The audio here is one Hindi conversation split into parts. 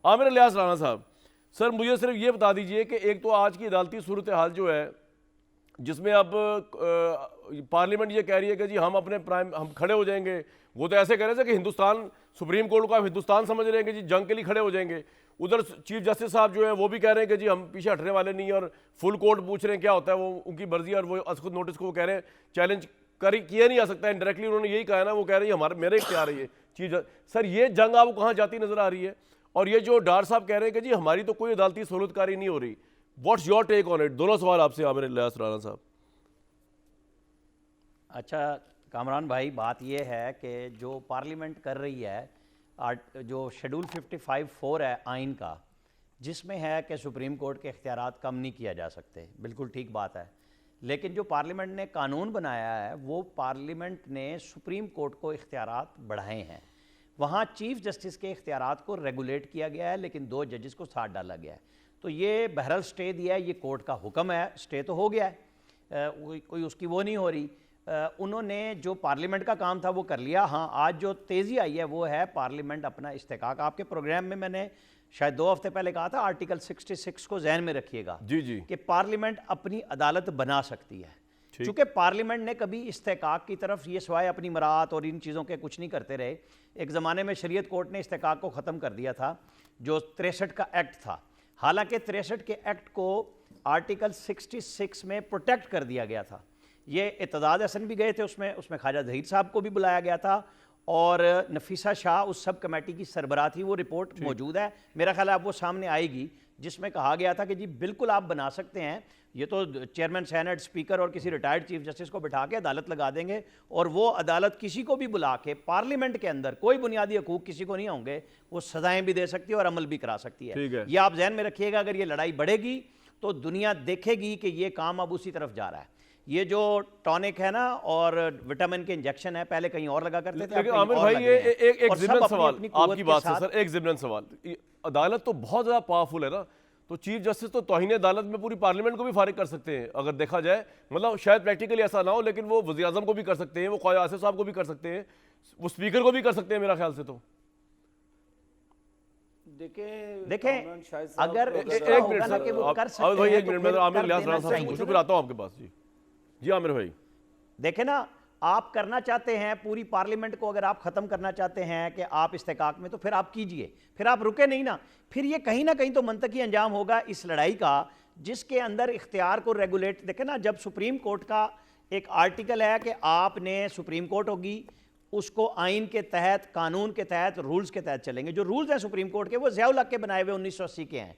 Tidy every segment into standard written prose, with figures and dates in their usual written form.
आमिर इलियास राणा साहब, सर मुझे सिर्फ ये बता दीजिए कि एक तो आज की अदालती सूरत हाल जो है, जिसमें अब पार्लियामेंट ये कह रही है कि जी हम अपने हम खड़े हो जाएंगे। वो तो ऐसे कह रहे थे कि हिंदुस्तान सुप्रीम कोर्ट को आप हिंदुस्तान समझ रहे हैं कि जी जंग के लिए खड़े हो जाएंगे। उधर चीफ जस्टिस साहब जो है वो भी कह रहे हैं कि जी हम पीछे हटने वाले नहीं है, और फुल कोर्ट पूछ रहे हैं क्या होता है, वो उनकी मर्जी है। और वो असखुद नोटिस को वो कह रहे हैं चैलेंज किया नहीं जा सकता। इनडायरेक्टली उन्होंने यही कहा है ना, वो कह रही है हमारे मेरे इख्तियार है ये चीज़। सर ये जंग आपको कहाँ जाती नजर आ रही है? और ये जो डार साहब कह रहे हैं कि जी हमारी तो कोई अदालती सहूलतकारी नहीं हो रही, what's your take on it? दोनों सवाल आपसे आमिर इलियास राणा साहब। अच्छा कामरान भाई, बात यह है कि जो पार्लियामेंट कर रही है, जो शेड्यूल 55(4) है आइन का, जिसमें है कि सुप्रीम कोर्ट के इख्तियारात कम नहीं किया जा सकते, बिल्कुल ठीक बात है। लेकिन जो पार्लियामेंट ने कानून बनाया है, वो पार्लियामेंट ने सुप्रीम कोर्ट को इख्तियारात बढ़ाए हैं। वहाँ चीफ जस्टिस के इख्तियारात को रेगुलेट किया गया है, लेकिन 2 जजेस को साथ डाला गया है। तो ये बहरहाल स्टे दिया है, ये कोर्ट का हुक्म है, स्टे तो हो गया है, कोई उसकी वो नहीं हो रही। उन्होंने जो पार्लियामेंट का काम था वो कर लिया। हाँ, आज जो तेज़ी आई है वो है पार्लियामेंट अपना इस्तेकाक। आपके प्रोग्राम में मैंने शायद 2 हफ्ते पहले कहा था, आर्टिकल 66 को जहन में रखिएगा जी जी, कि पार्लियामेंट अपनी अदालत बना सकती है। चूँकि पार्लियामेंट ने कभी इस्तेकाक की तरफ ये सवाए अपनी मरात और इन चीज़ों के कुछ नहीं करते रहे। एक ज़माने में शरीयत कोर्ट ने इस्तेकाक को ख़त्म कर दिया था, जो 63 का एक्ट था। हालांकि 63 के एक्ट को आर्टिकल 66 में प्रोटेक्ट कर दिया गया था। ये इत्तेदाद हसन भी गए थे उसमें ख्वाजा ज़हीर साहब को भी बुलाया गया था, और नफीसा शाह उस सब कमेटी की सरबराह थी। वो रिपोर्ट मौजूद है, मेरा ख्याल है अब वो सामने आएगी, जिसमें कहा गया था कि जी बिल्कुल आप बना सकते हैं। ये तो चेयरमैन सेनेट, स्पीकर और किसी रिटायर्ड चीफ जस्टिस को बिठा के अदालत लगा देंगे, और वो अदालत किसी को भी बुला के पार्लियामेंट के अंदर कोई बुनियादी हकूक किसी को नहीं होंगे, वो सजाएं भी दे सकती है और अमल भी करा सकती है। ये आप जहन में रखिएगा। अगर ये लड़ाई बढ़ेगी तो दुनिया देखेगी कि ये काम अब उसी तरफ जा रहा है। ये जो टॉनिक है ना और विटामिन के इंजेक्शन है, पहले कहीं और लगा करते थे। आमिर भाई ये एक ज़िमनन सवाल आपकी बात से सर, एक ज़िमनन सवाल, अदालत तो बहुत ज़्यादा पावरफुल है ना, तो चीफ जस्टिस तो तौहीन अदालत में पूरी पार्लियामेंट को भी फारिग कर सकते हैं अगर देखा जाए। मतलब शायद प्रैक्टिकली ऐसा ना हो, लेकिन वो वज़ीर आज़म को भी कर सकते हैं, वो ख्वाजा आसिफ साहब को भी कर सकते हैं, वो स्पीकर को भी कर सकते हैं मेरा ख्याल से। तो देखें अगर एक मिनट सर, भाई एक मिनट, मैं आमिर इलियास राणा साहब से पूछूं फिर आता हूं आपके पास। जी जी आमिर भाई, देखें ना, आप करना चाहते हैं पूरी पार्लियामेंट को, अगर आप खत्म करना चाहते हैं कि आप इस्तेकाक में, तो फिर आप कीजिए, फिर आप रुके नहीं ना। फिर ये कहीं ना कहीं तो मंतकी अंजाम होगा इस लड़ाई का, जिसके अंदर इख्तियार को रेगुलेट। देखें ना, जब सुप्रीम कोर्ट का एक आर्टिकल है कि आपने, सुप्रीम कोर्ट होगी, उसको आइन के तहत, कानून के तहत, रूल्स के तहत चलेंगे। जो रूल्स हैं सुप्रीम कोर्ट के, वो ज़िया-उल हक के बनाए हुए 1980 के हैं।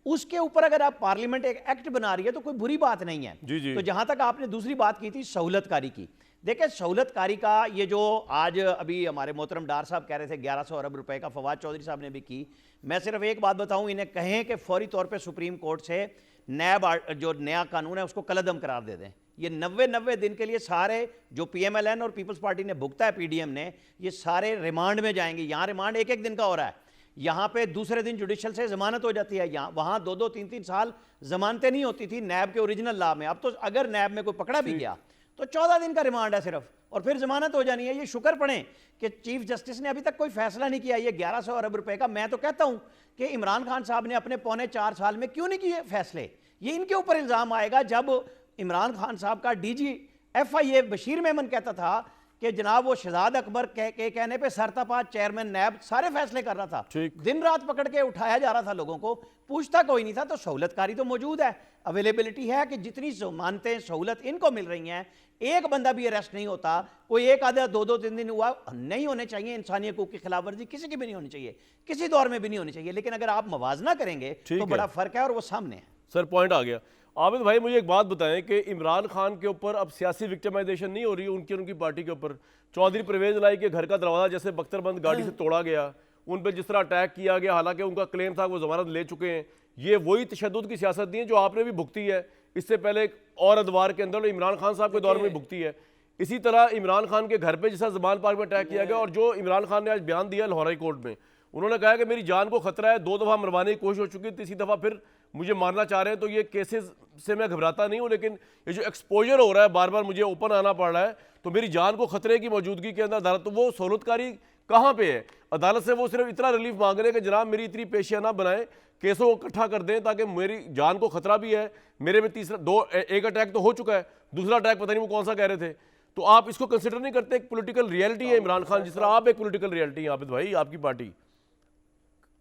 उसके ऊपर अगर आप पार्लियामेंट एक एक्ट बना रही है तो कोई बुरी बात नहीं है। जी। तो जहां तक आपने दूसरी बात की थी सहूलतकारी की, देखिए सहूलतकारी का ये जो आज अभी हमारे मोहतरम डार साहब कह रहे थे 1100 अरब रुपए का, फवाद चौधरी साहब ने भी की। मैं सिर्फ एक बात बताऊं, इन्हें कहें कि फौरी तौर पर सुप्रीम कोर्ट से नैब जो नया कानून है उसको कलअदम करार दे दें। ये 90 दिन के लिए सारे जो PMLN और पीपल्स पार्टी ने भुगता है, PDM ने, ये सारे रिमांड में जाएंगे। यहाँ रिमांड 1-1 दिन का हो रहा है, यहाँ पे दूसरे दिन जुडिशल से जमानत हो जाती है। यहाँ वहाँ 2-2, 3-3 साल जमानतें नहीं होती थी नैब के ओरिजिनल लॉ में। अब तो अगर नैब में कोई पकड़ा भी गया तो 14 दिन का रिमांड है सिर्फ, और फिर जमानत हो जानी है। ये शुक्र पड़े कि चीफ जस्टिस ने अभी तक कोई फैसला नहीं किया ये 1100 अरब रुपए का। मैं तो कहता हूं कि इमरान खान साहब ने अपने 3.25 साल में क्यों नहीं किए फैसले। ये इनके ऊपर इल्जाम आएगा जब इमरान खान साहब का DG FIA बशीर मेमन कहता था कि जनाब वो शहजाद अकबर के कहने पे सरतपा चेयरमैन नैब सारे फैसले कर रहा था, दिन रात पकड़ के उठाया जा रहा था, लोगों को पूछता कोई नहीं था। तो सहूलतकारी तो मौजूद है, अवेलेबिलिटी है कि जितनी जमानतें सहूलत इनको मिल रही हैं, एक बंदा भी अरेस्ट नहीं होता, कोई एक आधा 2-2, 3 दिन हुआ नहीं होने चाहिए। इंसानी हकूक की खिलाफ वर्जी किसी की भी नहीं होनी चाहिए, किसी दौर में भी नहीं होनी चाहिए। लेकिन अगर आप मवाजना करेंगे तो बड़ा फर्क है, और वो सामने है। सर पॉइंट आ गया। आबिद भाई मुझे एक बात बताएं कि इमरान खान के ऊपर अब सियासी विक्टिमाइजेशन नहीं हो रही उनकी पार्टी के ऊपर? चौधरी परवेज लाई के घर का दरवाजा जैसे बख्तरबंद गाड़ी से तोड़ा गया, उन पर जिस तरह अटैक किया गया, हालांकि उनका क्लेम था वो जमानत ले चुके हैं। ये वही तशद्दुद की सियासत नहीं है जो आपने भी भुगती है इससे पहले एक और अदवार के अंदर, इमरान खान साहब के दौर में भुगती है। इसी तरह इमरान खान के घर पे जैसा जमान पार्क में अटैक किया गया, और जो इमरान खान ने आज बयान दिया लाहौर हाई कोर्ट में, उन्होंने कहा कि मेरी जान को खतरा है, 2 दफ़ा मरवाने की कोशिश हो चुकी है, तीसरी दफ़ा फिर मुझे मारना चाह रहे हैं। तो ये केसेस से मैं घबराता नहीं हूँ, लेकिन ये जो एक्सपोजर हो रहा है, बार बार मुझे ओपन आना पड़ रहा है, तो मेरी जान को खतरे की मौजूदगी के अंदर अदालत, तो वो सहूलतकारी कहाँ पे है? अदालत से वो सिर्फ इतना रिलीफ मांग रहे हैं कि जनाब मेरी इतनी पेशियां ना बनाएं, केसों को इकट्ठा कर दें ताकि मेरी जान को खतरा भी है, मेरे में एक अटैक तो हो चुका है, दूसरा अटैक पता नहीं वो कौन सा कह रहे थे। तो आप इसको कंसिडर नहीं करते? एक पॉलिटिकल रियलिटी है इमरान खान, जिस तरह आप एक पॉलिटिकल रियलिटी है आबिद भाई, आपकी पार्टी।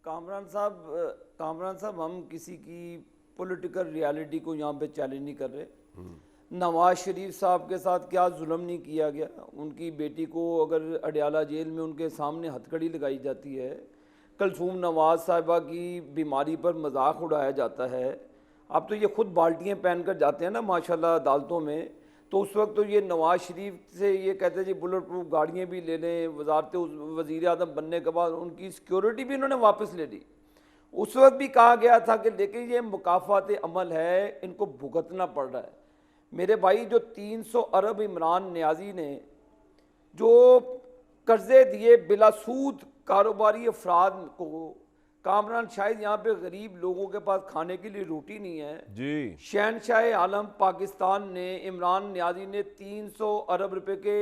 कामरान साहब हम किसी की पॉलिटिकल रियलिटी को यहाँ पे चैलेंज नहीं कर रहे। नवाज शरीफ साहब के साथ क्या जुल्म नहीं किया गया, उनकी बेटी को अगर अडयाला जेल में उनके सामने हथकड़ी लगाई जाती है, कलसूम नवाज साहिबा की बीमारी पर मजाक उड़ाया जाता है। अब तो ये खुद बाल्टियाँ पहन कर जाते हैं ना माशाल्लाह अदालतों में, तो उस वक्त तो ये नवाज शरीफ से ये कहते हैं जी बुलेट प्रूफ गाड़ियाँ भी ले लें, वजारत वज़ीर आज़म बनने के बाद उनकी सिक्योरिटी भी इन्होंने वापस ले ली। उस वक्त भी कहा गया था कि लेकिन ये मुकाफ़ात अमल है, इनको भुगतना पड़ रहा है। मेरे भाई जो 300 अरब इमरान नियाज़ी ने जो कर्जे दिए बिलासूद कारोबारी अफराद को, कामरान शायद यहाँ पे गरीब लोगों के पास खाने के लिए रोटी नहीं है जी। शहनशाह आलम पाकिस्तान ने, इमरान नियाज़ी ने 300 अरब रुपए के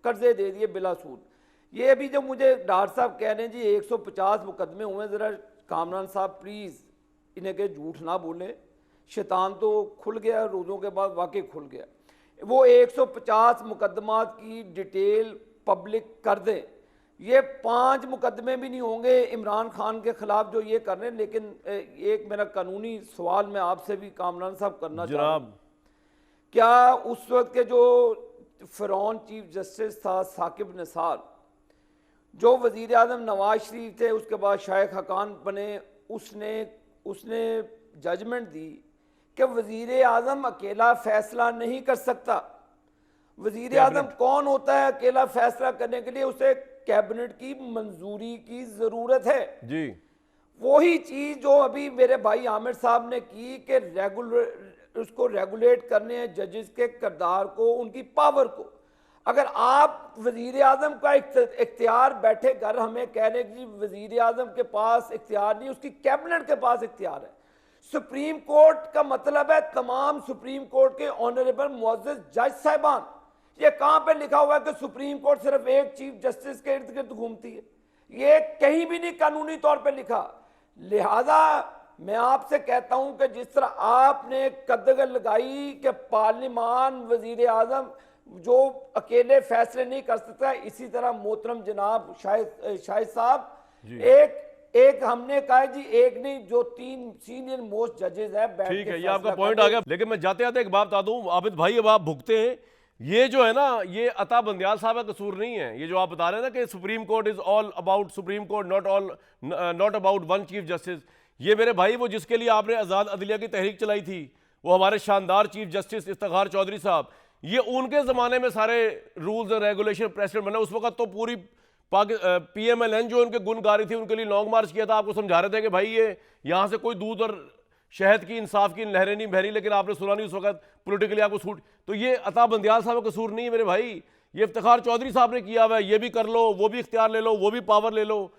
कर्जे दे दिए बिलासूद। ये अभी जो मुझे डॉक्टर साहब कह रहे हैं जी 150 मुकदमे हुए, ज़रा कामरान साहब प्लीज़ इन्हें के झूठ ना बोलें, शैतान तो खुल गया, रोज़ों के बाद वाकई खुल गया। वो 150 मुकदमात की डिटेल पब्लिक कर दें, ये 5 मुकदमे भी नहीं होंगे इमरान खान के खिलाफ जो ये कर रहे हैं। लेकिन एक मेरा कानूनी सवाल मैं आपसे भी कामरान साहब करना चाहता हूं, क्या उस वक्त के जो फ़िरौन चीफ जस्टिस था साकिब निसार, जो वज़ीर आज़म नवाज शरीफ थे उसके बाद शाइख हकान बने, उसने जजमेंट दी कि वज़ीर आज़म अकेला फ़ैसला नहीं कर सकता। वज़ीर आज़म कौन होता है अकेला फैसला करने के लिए? उसे कैबिनेट की मंजूरी की ज़रूरत है जी। वही चीज़ जो अभी मेरे भाई आमिर साहब ने की कि उसको रेगुलेट करने हैं जजेस के किरदार को, उनकी पावर को। अगर आप वज़ीर आज़म का इख्तियार बैठे घर हमें कह रहे हैं कि वज़ीर आज़म के पास इख्तियार नहीं, उसकी कैबिनेट के पास इख्तियार है। सुप्रीम कोर्ट का मतलब है तमाम सुप्रीम कोर्ट के ऑनरेबल मुअज़्ज़ज़ जज साहिबान। ये कहाँ पे लिखा हुआ है कि सुप्रीम कोर्ट सिर्फ एक चीफ जस्टिस के इर्द गिर्द घूमती है? ये कहीं भी नहीं कानूनी तौर पे लिखा। लिहाजा मैं आपसे कहता हूं कि जिस तरह आपने कदगल लगाई कि पार्लिमान वजीर आजम जो अकेले फैसले नहीं कर सकता, इसी तरह मोहतरम जनाब शाहिद साहब एक हमने कहा जी, एक नहीं जो 3 सीनियर मोस्ट जजेस हैं बैठ के। ठीक है, ये आपका पॉइंट आ गया। लेकिन मैं जाते जाते एक बात बता दूं आबिद भाई, अब आप भुगते हैं ये जो है ना, ये अता बंदयाल साहब का कसूर नहीं है। ये जो आप बता रहे हैं ना कि supreme court is all about supreme court, not about one chief justice. ये मेरे भाई वो जिसके लिए आपने आज़ाद अदलिया की तहरीक चलाई थी, वो हमारे शानदार चीफ जस्टिस इफ्तिखार चौधरी साहब, ये उनके ज़माने में सारे रूल्स एंड रेगुलेशन प्रेसिडेंट बने। उस वक्त तो पूरी PMLN जो उनके गुण गा रही थी, उनके लिए लॉन्ग मार्च किया था। आपको समझा रहे थे कि भाई ये यहाँ से कोई दूध और शहद की इंसाफ की लहरें नहीं बह रही, लेकिन आपने सुना नहीं उस वक्त पॉलिटिकली आपको सूट। तो ये अता बंदयाल साहब का कसूर नहीं है मेरे भाई, ये इफ्तिखार चौधरी साहब ने किया हुआ है। ये भी कर लो, वो भी इख्तियार ले लो, वो भी पावर ले लो।